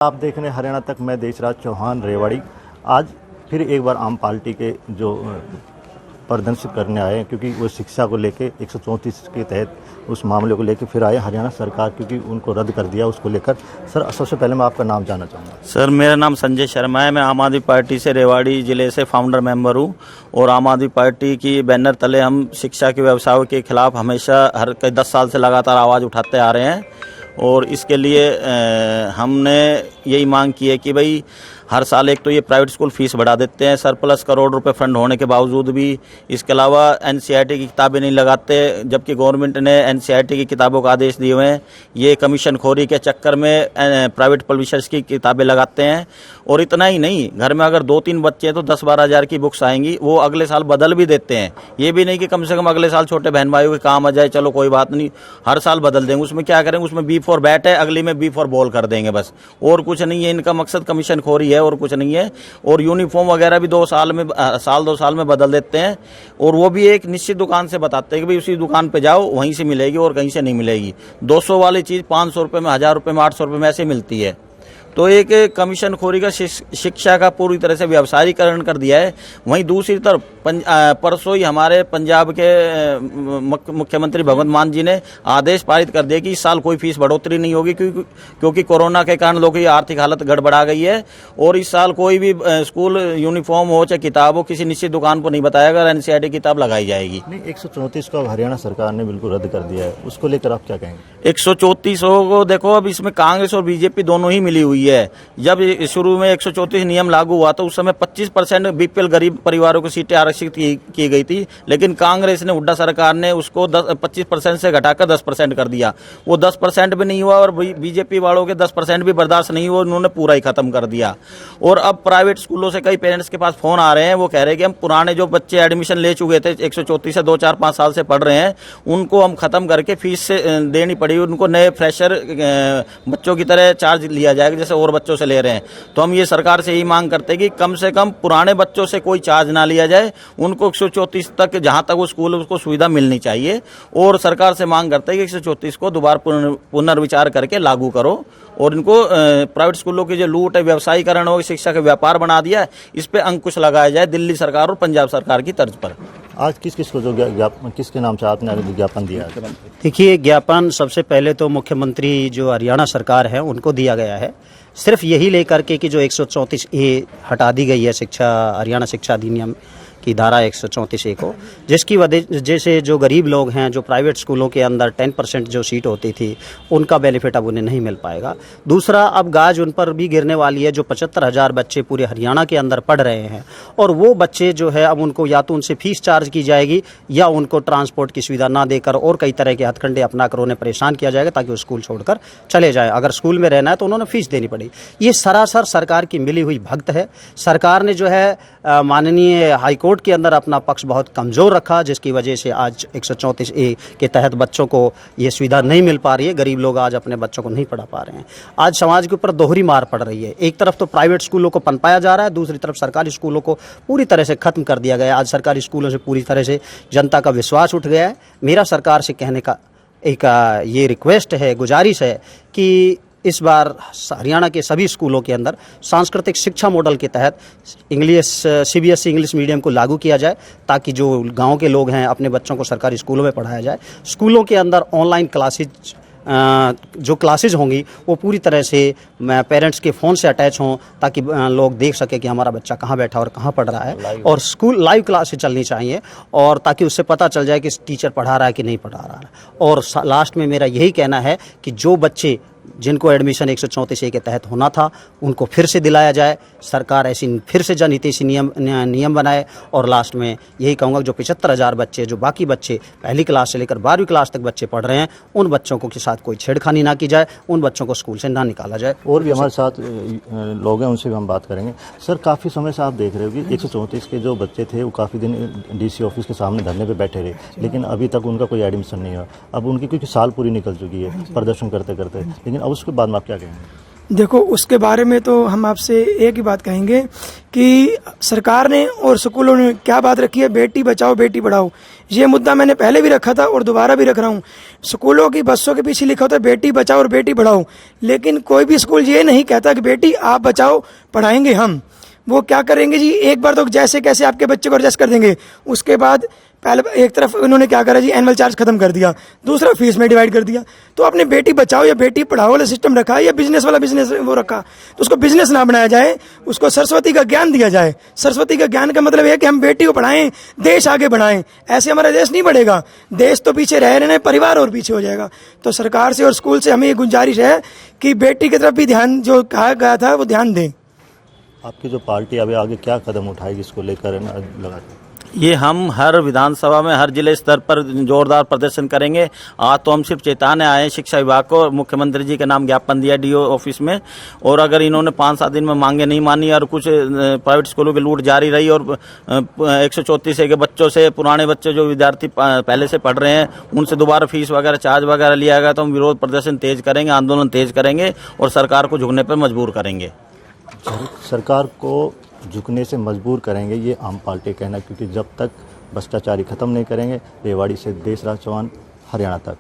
आप देख रहे हैं हरियाणा तक, मैं देशराज चौहान रेवाड़ी। आज फिर एक बार आम पार्टी के जो प्रदर्शन करने आए हैं, क्योंकि वो शिक्षा को लेके 134 के तहत उस मामले को लेके फिर आए हरियाणा सरकार, क्योंकि उनको रद्द कर दिया उसको लेकर। सर, सबसे पहले मैं आपका नाम जानना चाहूँगा। सर, मेरा नाम संजय शर्मा है। मैं आम आदमी पार्टी से रेवाड़ी जिले से फाउंडर मेंबर हूँ और आम आदमी पार्टी की बैनर तले हम शिक्षा के व्यवसायों के खिलाफ हमेशा हर 10 साल से लगातार आवाज़ उठाते आ रहे हैं। और इसके लिए हमने यही मांग की है कि भाई हर साल एक तो ये प्राइवेट स्कूल फीस बढ़ा देते हैं, सरप्लस करोड़ रुपए फंड होने के बावजूद भी। इसके अलावा एनसीईआरटी की किताबें नहीं लगाते, जबकि गवर्नमेंट ने एनसीईआरटी की किताबों का आदेश दिए हुए हैं। ये कमीशन खोरी के चक्कर में प्राइवेट पब्लिशर्स की किताबें लगाते हैं। और इतना ही नहीं, घर में अगर 2-3 बच्चे हैं तो 10-12 हज़ार की बुक्स आएंगी, वो अगले साल बदल भी देते हैं। ये भी नहीं कि कम से कम अगले साल छोटे बहन भाइयों के काम आ जाए, चलो कोई बात नहीं, हर साल बदल देंगे। उसमें क्या करेंगे, उसमें बी फॉर बैट है, अगली में बी फॉर बॉल कर देंगे, बस। और कुछ नहीं है, इनका मकसद कमीशन खोरी है और कुछ नहीं है। और यूनिफॉर्म वगैरह भी 2 साल में बदल देते हैं। और वो भी एक निश्चित दुकान से बताते हैं कि भाई उसी दुकान पे जाओ, वहीं से मिलेगी और कहीं से नहीं मिलेगी। 200 वाली चीज़ 500 रुपये में, 1000 रुपये में, 800 रुपये में ऐसे मिलती है। तो एक कमीशन खोरी का शिक्षा का पूरी तरह से व्यावसायीकरण कर दिया है। वहीं दूसरी तरफ परसों ही हमारे पंजाब के मुख्यमंत्री भगवंत मान जी ने आदेश पारित कर दिया कि इस साल कोई फीस बढ़ोतरी नहीं होगी, क्योंकि कोरोना के कारण लोगों की आर्थिक हालत गड़बड़ा गई है। और इस साल कोई भी स्कूल यूनिफॉर्म हो चाहे किताब हो, किसी निश्चित दुकान पर नहीं बताया, एनसीईआरटी किताब लगाई जाएगी। नहीं, 134 को हरियाणा सरकार ने बिल्कुल रद्द कर दिया है, उसको लेकर आप क्या कहेंगे? 134 को देखो, अब इसमें कांग्रेस और बीजेपी दोनों ही मिली हुई है। जब शुरू में 134 नियम लागू हुआ तो उस समय 25% बीपीएल गरीब परिवारों की सीटें आरक्षित की गई थी, लेकिन कांग्रेस ने, हुड्डा सरकार ने उसको 25% से घटाकर 10% कर दिया। वो 10% भी नहीं हुआ और बीजेपी वालों के 10% भी बर्दाश्त नहीं हुआ, उन्होंने पूरा ही खत्म कर दिया। और अब प्राइवेट स्कूलों से कई पेरेंट्स के पास फोन आ रहे हैं, वो कह रहे हैं कि हम पुराने जो बच्चे एडमिशन ले चुके थे 134 से 2-4-5 साल से पढ़ रहे हैं, उनको हम खत्म करके फीस से देनी पड़ी, उनको नए फ्रेशर बच्चों की तरह चार्ज लिया जाएगा जैसे और बच्चों से ले रहे हैं। तो हम ये सरकार से यही मांग करते हैं कि कम से कम पुराने बच्चों से कोई चार्ज ना लिया जाए, उनको 134 तक जहां तक वो स्कूल उसको सुविधा मिलनी चाहिए। और सरकार से मांग करते हैं कि 134 को दोबारा पुनर्विचार करके लागू करो और इनको प्राइवेट स्कूलों की जो लूट है, व्यवसायीकरण हो, शिक्षा का व्यापार बना दिया है, इस पे अंकुश लगाया जाए दिल्ली सरकार और पंजाब सरकार की तर्ज पर। आज किस को जो किसके नाम से आपने ज्ञापन दिया है? देखिए, ज्ञापन सबसे पहले तो मुख्यमंत्री जो हरियाणा सरकार है उनको दिया गया है, सिर्फ यही लेकर के कि जो 134A हटा दी गई है हरियाणा शिक्षा अधिनियम की धारा 134A को, जिसकी वजह से जो गरीब लोग हैं, जो प्राइवेट स्कूलों के अंदर 10% जो सीट होती थी, उनका बेनिफिट अब उन्हें नहीं मिल पाएगा। दूसरा, अब गाज उन पर भी गिरने वाली है जो 75,000 बच्चे पूरे हरियाणा के अंदर पढ़ रहे हैं। और वो बच्चे जो है, अब उनको या तो उनसे फीस चार्ज की जाएगी या उनको ट्रांसपोर्ट की सुविधा ना देकर और कई तरह के हथकंडे अपनाकर उन्हें परेशान किया जाएगा ताकि वो स्कूल छोड़कर चले जाए। अगर स्कूल में रहना है तो उन्होंने फीस देनी पड़ेगी। ये सरासर सरकार की मिली हुई भगत है। सरकार ने जो है माननीय हाईकोर्ट के अंदर अपना पक्ष बहुत कमजोर रखा, जिसकी वजह से आज 134A के तहत बच्चों को ये सुविधा नहीं मिल पा रही है। गरीब लोग आज अपने बच्चों को नहीं पढ़ा पा रहे हैं। आज समाज के ऊपर दोहरी मार पड़ रही है। एक तरफ तो प्राइवेट स्कूलों को पनपाया जा रहा है, दूसरी तरफ सरकारी स्कूलों को पूरी तरह से खत्म कर दिया गया है। आज सरकारी स्कूलों से पूरी तरह से जनता का विश्वास उठ गया है। मेरा सरकार से कहने का एक ये रिक्वेस्ट है, गुजारिश है कि इस बार हरियाणा के सभी स्कूलों के अंदर सांस्कृतिक शिक्षा मॉडल के तहत CBSE इंग्लिश मीडियम को लागू किया जाए, ताकि जो गांव के लोग हैं अपने बच्चों को सरकारी स्कूलों में पढ़ाया जाए। स्कूलों के अंदर ऑनलाइन क्लासेज जो क्लासेज होंगी वो पूरी तरह से पेरेंट्स के फ़ोन से अटैच हों, ताकि लोग देख सके कि हमारा बच्चा कहाँ बैठा और कहाँ पढ़ रहा है। और स्कूल लाइव क्लासेज चलनी चाहिए, और ताकि उससे पता चल जाए कि टीचर पढ़ा रहा है कि नहीं पढ़ा रहा है। और लास्ट में मेरा यही कहना है कि जो बच्चे जिनको एडमिशन 134A के तहत होना था, उनको फिर से दिलाया जाए। सरकार ऐसी फिर से जनहितैषी नियम बनाए। और लास्ट में यही कहूँगा, जो 75,000 बच्चे, जो बाकी बच्चे पहली क्लास से लेकर 12वीं क्लास तक बच्चे पढ़ रहे हैं, उन बच्चों को के साथ कोई छेड़खानी ना की जाए, उन बच्चों को स्कूल से ना निकाला जाए। और भी हमारे साथ लोग हैं, उनसे भी हम बात करेंगे। सर, काफ़ी समय से आप देख रहे हो कि 134 के जो बच्चे थे वो काफ़ी दिन DC ऑफिस के सामने धरने पर बैठे रहे, लेकिन अभी तक उनका कोई एडमिशन नहीं हुआ। अब उनकी क्योंकि साल पूरी निकल चुकी है प्रदर्शन करते करते, लेकिन अब उसके बाद में आप क्या कहेंगे? देखो, उसके बारे में तो हम आपसे एक ही बात कहेंगे कि सरकार ने और स्कूलों ने क्या बात रखी है, बेटी बचाओ बेटी पढ़ाओ। ये मुद्दा मैंने पहले भी रखा था और दोबारा भी रख रहा हूँ। स्कूलों की बसों के पीछे लिखा होता है बेटी बचाओ और बेटी पढ़ाओ, लेकिन कोई भी स्कूल ये नहीं कहता कि बेटी आप बचाओ, पढ़ाएंगे हम। वो क्या करेंगे जी, एक बार तो जैसे कैसे आपके बच्चे को एडजस्ट कर देंगे, उसके बाद पहले एक तरफ उन्होंने क्या करा जी, एनुअल चार्ज खत्म कर दिया, दूसरा फीस में डिवाइड कर दिया। तो आपने बेटी बचाओ या बेटी पढ़ाओ वाला सिस्टम रखा है या बिजनेस वाला बिजनेस वो रखा, तो उसको बिजनेस ना बनाया जाए, उसको सरस्वती का ज्ञान दिया जाए। सरस्वती का ज्ञान का मतलब है कि हम बेटी को पढ़ाएं, देश आगे बढ़ाएं। ऐसे हमारा देश नहीं बढ़ेगा, देश तो पीछे रह रहे हैं, परिवार और पीछे हो जाएगा। तो सरकार से और स्कूल से हमें ये गुजारिश है कि बेटी की तरफ भी ध्यान जो कहा गया था वो ध्यान दें। आपकी जो पार्टी अभी आगे क्या कदम उठाएगी इसको लेकर लगातार? ये हम हर विधानसभा में हर जिले स्तर पर जोरदार प्रदर्शन करेंगे। आज तो हम सिर्फ चेताने आए हैं शिक्षा विभाग को, मुख्यमंत्री जी के नाम ज्ञापन दिया डीओ ऑफिस में, और अगर इन्होंने 5-7 दिन में मांगे नहीं मानी और कुछ प्राइवेट स्कूलों की लूट जारी रही और 134 के बच्चों से, पुराने बच्चे जो विद्यार्थी पहले से पढ़ रहे हैं, उनसे दोबारा फीस वगैरह चार्ज वगैरह लिया गया, तो हम विरोध प्रदर्शन तेज करेंगे, आंदोलन तेज करेंगे और सरकार को झुकने पर मजबूर करेंगे। सरकार को झुकने से मजबूर करेंगे, ये आम पार्टी कहना, क्योंकि जब तक भ्रष्टाचारी खत्म नहीं करेंगे। रेवाड़ी से देशराज चौहान, हरियाणा तक।